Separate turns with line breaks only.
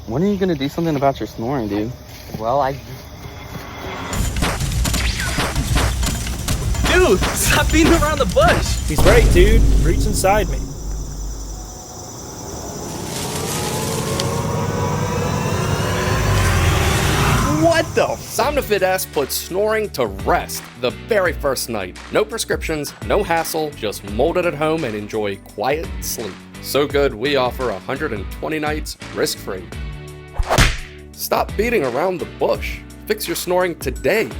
When are you gonna do something about your snoring, dude?
Well,
Dude, stop beating around the bush.
He's right, dude. Reach inside me.
What the? Somnofit-S puts snoring to rest the very first night. No prescriptions, no hassle, just mold it at home and enjoy quiet sleep. So good, we offer 120 nights risk-free. Stop beating around the bush. Fix your snoring today.